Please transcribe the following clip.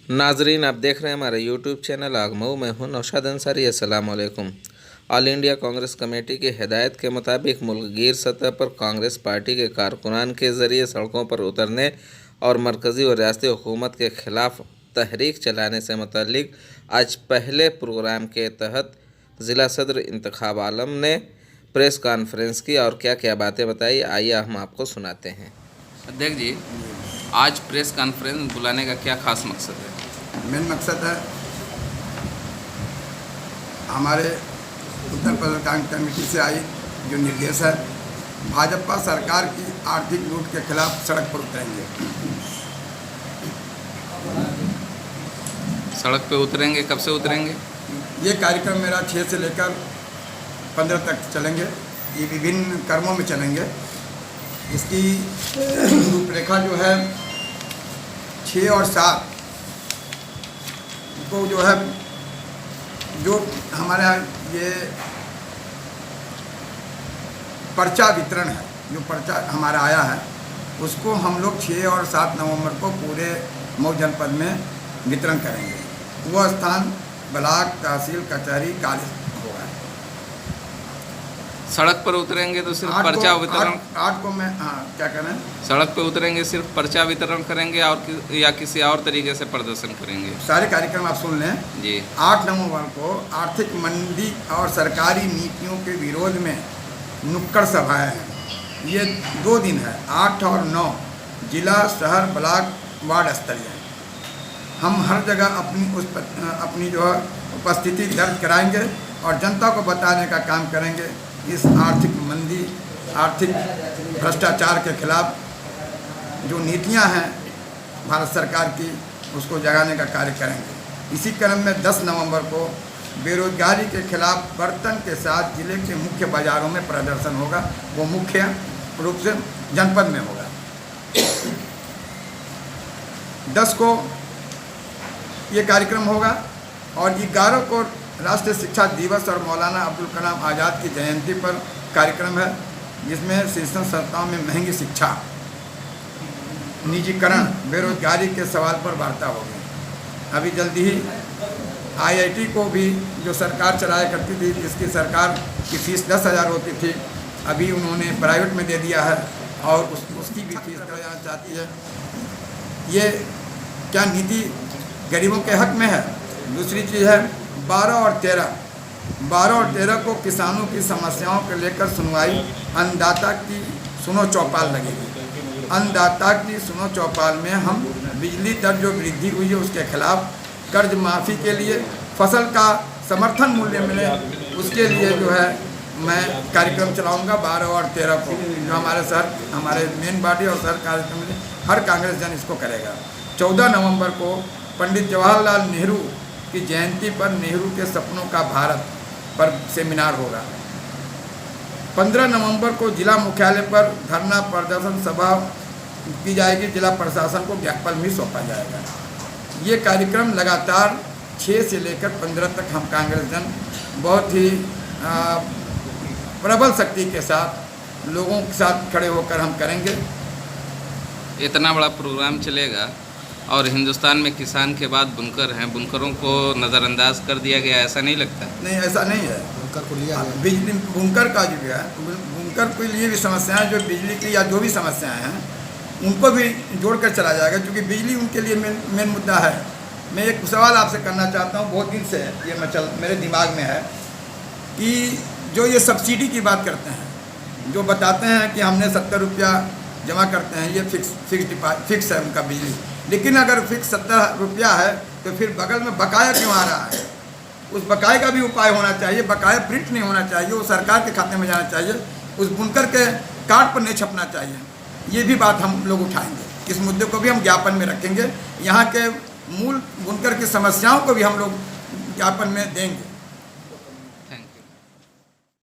नाजरीन, आप देख रहे हैं हमारा यूट्यूब चैनल आगमऊ। मैं हूं नौशाद अंसारी। अस्सलाम वालेकुम। ऑल इंडिया कांग्रेस कमेटी की हिदायत के मुताबिक मुल्कगीर सतह पर कांग्रेस पार्टी के कारकुनान के ज़रिए सड़कों पर उतरने और मरकज़ी और रियासती हुकूमत के ख़िलाफ़ तहरीक चलाने से मुतल्लिक आज पहले प्रोग्राम के तहत ज़िला सदर इंतखाब आलम ने प्रेस कॉन्फ्रेंस की और क्या क्या बातें बताई, आइए हम आपको सुनाते हैं। अध्यक्ष जी, आज प्रेस कॉन्फ्रेंस बुलाने का क्या खास मकसद है? मेन मकसद है हमारे उत्तर प्रदेश कांग्रेस कमेटी से आई जो निर्देश है, भाजपा सरकार की आर्थिक लूट के खिलाफ सड़क पर उतरेंगे। सड़क पे उतरेंगे? कब से उतरेंगे? ये कार्यक्रम मेरा 6 से लेकर 15 तक चलेंगे। ये विभिन्न कर्मों में चलेंगे। इसकी रूपरेखा जो है 6 और 7 को जो है, जो हमारे यहाँ ये पर्चा वितरण है, जो पर्चा हमारा आया है उसको हम लोग 6 और 7 नवंबर को पूरे मऊ जनपद में वितरण करेंगे। वह स्थान ब्लॉक, तहसील, कचहरी, कॉलेज होगा। सड़क पर उतरेंगे तो सिर्फ पर्चा वितरण? 8 को मैं क्या कह रहे हैं, सड़क पे उतरेंगे, सिर्फ पर्चा वितरण करेंगे और या किसी और तरीके से प्रदर्शन करेंगे? सारे कार्यक्रम आप सुन लें जी। 8 नवंबर को आर्थिक मंदी और सरकारी नीतियों के विरोध में नुक्कड़ सभाएं हैं। ये 2 दिन है, 8 और 9, जिला, शहर, ब्लॉक, वार्ड स्तरीय। हम हर जगह अपनी जो है उपस्थिति दर्ज कराएंगे और जनता को बताने का काम करेंगे। इस आर्थिक मंदी, आर्थिक भ्रष्टाचार के खिलाफ जो नीतियां हैं भारत सरकार की, उसको जगाने का कार्य करेंगे। इसी क्रम में 10 नवंबर को बेरोजगारी के खिलाफ बर्तन के साथ जिले के मुख्य बाज़ारों में प्रदर्शन होगा। वो मुख्य रूप से जनपद में होगा। 10 को ये कार्यक्रम होगा और 11 को राष्ट्रीय शिक्षा दिवस और मौलाना अब्दुल कलाम आज़ाद की जयंती पर कार्यक्रम है, जिसमें शिक्षण संस्थाओं में महंगी शिक्षा, निजीकरण, बेरोजगारी के सवाल पर वार्ता होगी। अभी जल्दी ही IIT को भी, जो सरकार चलाया करती थी, जिसकी सरकार की फीस 10,000 होती थी, अभी उन्होंने प्राइवेट में दे दिया है और उसकी भी फीस कराना चाहती है। ये क्या नीति गरीबों के हक में है? दूसरी चीज़ है 12 और 13 को किसानों की समस्याओं को लेकर सुनवाई। अन्नदाता की सुनो चौपाल लगेगी। अन्नदाता की सुनो चौपाल में हम बिजली दर जो वृद्धि हुई है उसके खिलाफ, कर्ज माफ़ी के लिए, फसल का समर्थन मूल्य मिले, उसके लिए जो है मैं कार्यक्रम चलाऊंगा 12 और 13 को। जो हमारे शहर, हमारे मेन बॉडी और शहर कार्यक्रम में हर कांग्रेस जन इसको करेगा। 14 नवंबर को पंडित जवाहरलाल नेहरू की जयंती पर नेहरू के सपनों का भारत पर सेमिनार होगा। 15 नवंबर को जिला मुख्यालय पर धरना प्रदर्शन सभा की जाएगी। जिला प्रशासन को ज्ञापन भी सौंपा जाएगा। ये कार्यक्रम लगातार 6 से लेकर 15 तक हम कांग्रेस जन बहुत ही प्रबल शक्ति के साथ लोगों के साथ खड़े होकर हम करेंगे। इतना बड़ा प्रोग्राम चलेगा और हिंदुस्तान में किसान के बाद बुनकर हैं, बुनकरों को नज़रअंदाज कर दिया गया, ऐसा नहीं लगता? नहीं, ऐसा नहीं है। बुनकर को लिया गया। बिजली बुनकर का जो है, बुनकर के लिए भी समस्याएं, जो बिजली की या जो भी समस्याएं हैं उनको भी जोड़कर चला जाएगा, क्योंकि बिजली उनके लिए मेन मुद्दा है। मैं एक सवाल आपसे करना चाहता हूँ, बहुत दिन से ये मेरे दिमाग में है कि जो ये सब्सिडी की बात करते हैं, जो बताते हैं कि हमने 70 रुपया जमा करते हैं, ये फिक्स है उनका बिजली। लेकिन अगर फिक्स 70 रुपया है तो फिर बगल में बकाया क्यों आ रहा है? उस बकाये का भी उपाय होना चाहिए। बकाया प्रिंट नहीं होना चाहिए, वो सरकार के खाते में जाना चाहिए, उस बुनकर के कार्ड पर नहीं छपना चाहिए। ये भी बात हम लोग उठाएंगे। इस मुद्दे को भी हम ज्ञापन में रखेंगे। यहाँ के मूल बुनकर की समस्याओं को भी हम लोग ज्ञापन में देंगे।